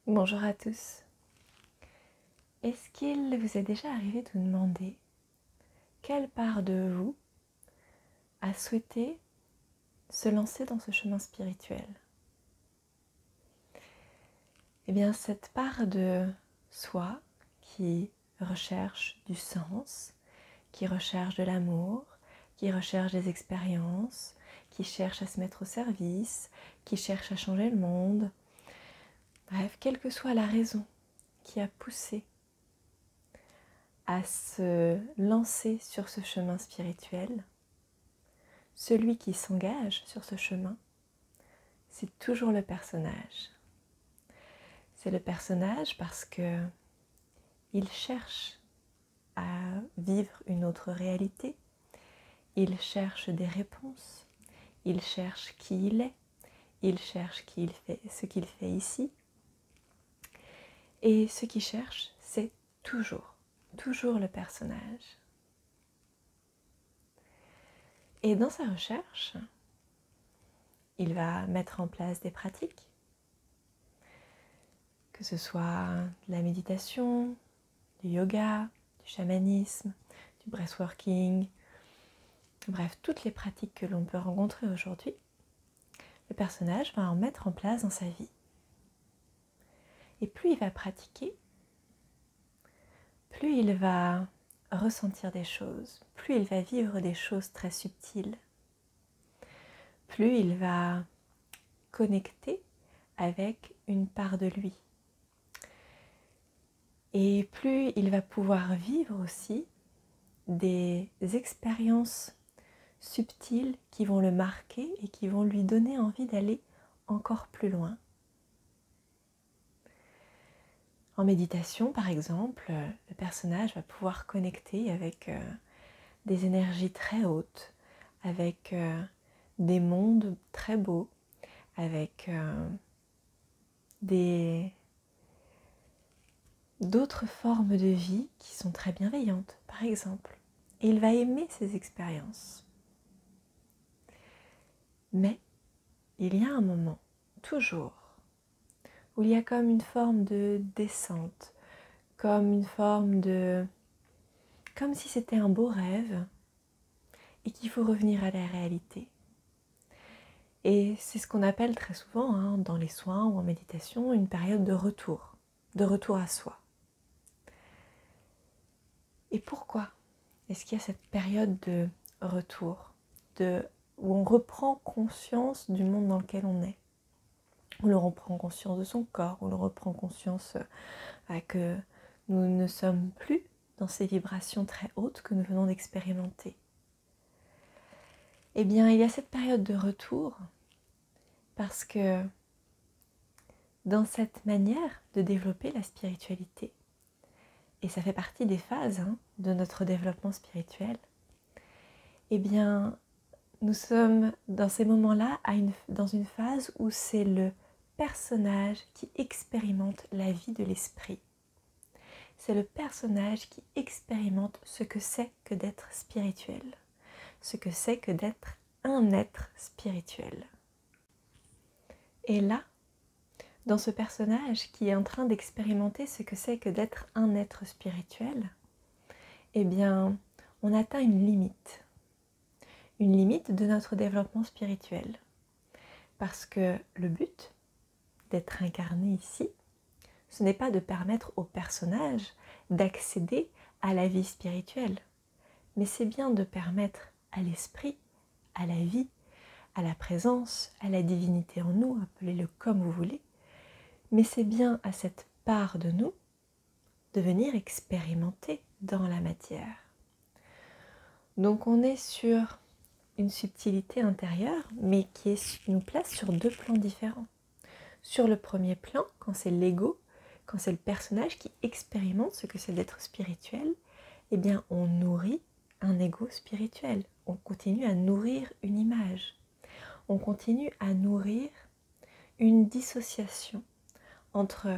Bonjour à tous. Est-ce qu'il vous est déjà arrivé de vous demander quelle part de vous a souhaité se lancer dans ce chemin spirituel? Eh bien, cette part de soi qui recherche du sens, qui recherche de l'amour, qui recherche des expériences, qui cherche à se mettre au service, qui cherche à changer le monde, bref, quelle que soit la raison qui a poussé à se lancer sur ce chemin spirituel, celui qui s'engage sur ce chemin, c'est toujours le personnage. C'est le personnage parce que il cherche à vivre une autre réalité, il cherche des réponses, il cherche qui il est, il cherche ce qu'il fait ici. Et ce qu'il cherche, c'est toujours le personnage. Et dans sa recherche, il va mettre en place des pratiques, que ce soit de la méditation, du yoga, du chamanisme, du breathworking, bref, toutes les pratiques que l'on peut rencontrer aujourd'hui, le personnage va en mettre en place dans sa vie. Et plus il va pratiquer, plus il va ressentir des choses, plus il va vivre des choses très subtiles, plus il va connecter avec une part de lui. Et plus il va pouvoir vivre aussi des expériences subtiles qui vont le marquer et qui vont lui donner envie d'aller encore plus loin. En méditation, par exemple, le personnage va pouvoir connecter avec des énergies très hautes, avec des mondes très beaux, avec d'autres formes de vie qui sont très bienveillantes, par exemple. Et il va aimer ces expériences. Mais il y a un moment, toujours, où il y a comme une forme de descente, comme si c'était un beau rêve et qu'il faut revenir à la réalité. Et c'est ce qu'on appelle très souvent dans les soins ou en méditation une période de retour à soi. Et pourquoi est-ce qu'il y a cette période de retour, où on reprend conscience du monde dans lequel on est, où l'on reprend conscience de son corps, où l'on reprend conscience que nous ne sommes plus dans ces vibrations très hautes que nous venons d'expérimenter? Eh bien, il y a cette période de retour parce que dans cette manière de développer la spiritualité, et ça fait partie des phases de notre développement spirituel, eh bien, nous sommes dans ces moments-là dans une phase où c'est le personnage qui expérimente la vie de l'esprit. C'est le personnage qui expérimente ce que c'est que d'être spirituel, ce que c'est que d'être un être spirituel. Et là, dans ce personnage qui est en train d'expérimenter ce que c'est que d'être un être spirituel, eh bien, on atteint une limite de notre développement spirituel. Parce que le but d'être incarné ici, ce n'est pas de permettre au personnage d'accéder à la vie spirituelle, mais c'est bien de permettre à l'esprit, à la vie, à la présence, à la divinité en nous, appelez-le comme vous voulez, mais c'est bien à cette part de nous de venir expérimenter dans la matière. Donc on est sur une subtilité intérieure, mais qui nous place sur deux plans différents. Sur le premier plan, quand c'est l'ego, quand c'est le personnage qui expérimente ce que c'est d'être spirituel, eh bien on nourrit un ego spirituel. On continue à nourrir une image. On continue à nourrir une dissociation entre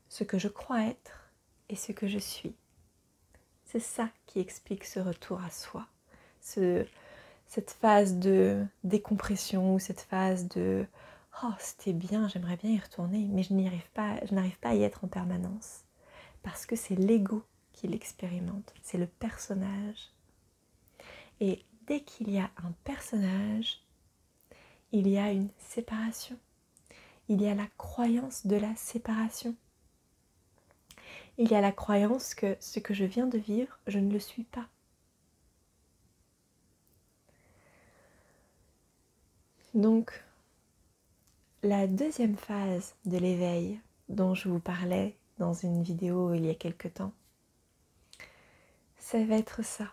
ce que je crois être et ce que je suis. C'est ça qui explique ce retour à soi, cette phase de décompression ou cette phase de oh c'était bien, j'aimerais bien y retourner, mais je n'arrive pas à y être en permanence. Parce que c'est l'ego qui l'expérimente, c'est le personnage. Et dès qu'il y a un personnage, il y a une séparation. Il y a la croyance de la séparation. Il y a la croyance que ce que je viens de vivre, je ne le suis pas. Donc, la deuxième phase de l'éveil dont je vous parlais dans une vidéo il y a quelque temps, ça va être ça.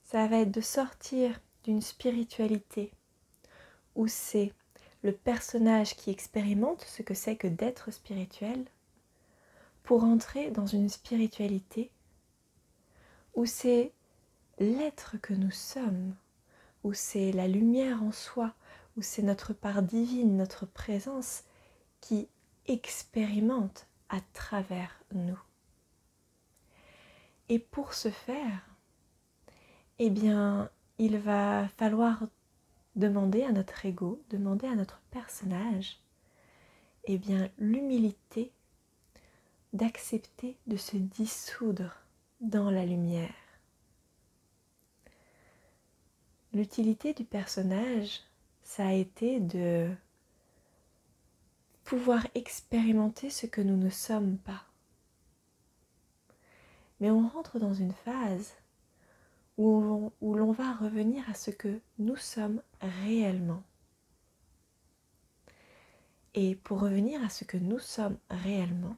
Ça va être de sortir d'une spiritualité où c'est le personnage qui expérimente ce que c'est que d'être spirituel pour entrer dans une spiritualité où c'est l'être que nous sommes, où c'est la lumière en soi, où c'est notre part divine, notre présence qui expérimente à travers nous. Et pour ce faire, eh bien, il va falloir demander à notre ego, demander à notre personnage, eh bien, l'humilité d'accepter de se dissoudre dans la lumière. L'utilité du personnage, ça a été de pouvoir expérimenter ce que nous ne sommes pas. Mais on rentre dans une phase où l'on va revenir à ce que nous sommes réellement. Et pour revenir à ce que nous sommes réellement,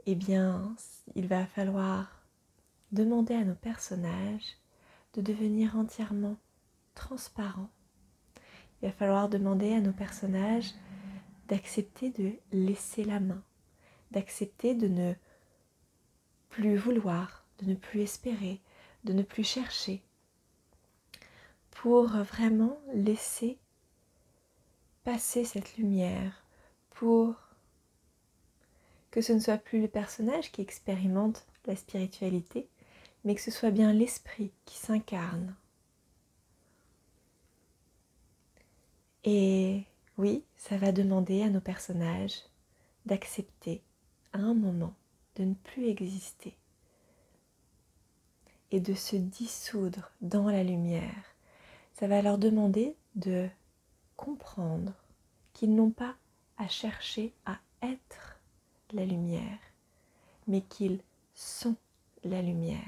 eh bien, il va falloir demander à nos personnages de devenir entièrement transparents. Il va falloir demander à nos personnages d'accepter de laisser la main, d'accepter de ne plus vouloir, de ne plus espérer, de ne plus chercher, pour vraiment laisser passer cette lumière, pour que ce ne soit plus le personnage qui expérimente la spiritualité, mais que ce soit bien l'esprit qui s'incarne. Et oui, ça va demander à nos personnages d'accepter à un moment de ne plus exister et de se dissoudre dans la lumière. Ça va leur demander de comprendre qu'ils n'ont pas à chercher à être la lumière, mais qu'ils sont la lumière.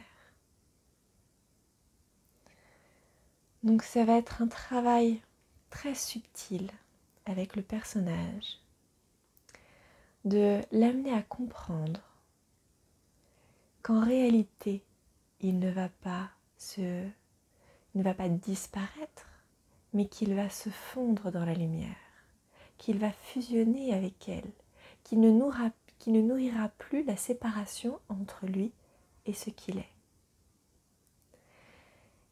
Donc ça va être un travail très subtil avec le personnage, de l'amener à comprendre qu'en réalité, il ne va pas disparaître, mais qu'il va se fondre dans la lumière, qu'il va fusionner avec elle, qu'il ne nourrira plus la séparation entre lui et ce qu'il est.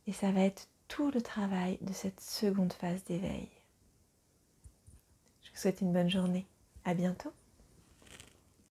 Et ça va être tout le travail de cette seconde phase d'éveil. Je vous souhaite une bonne journée. À bientôt.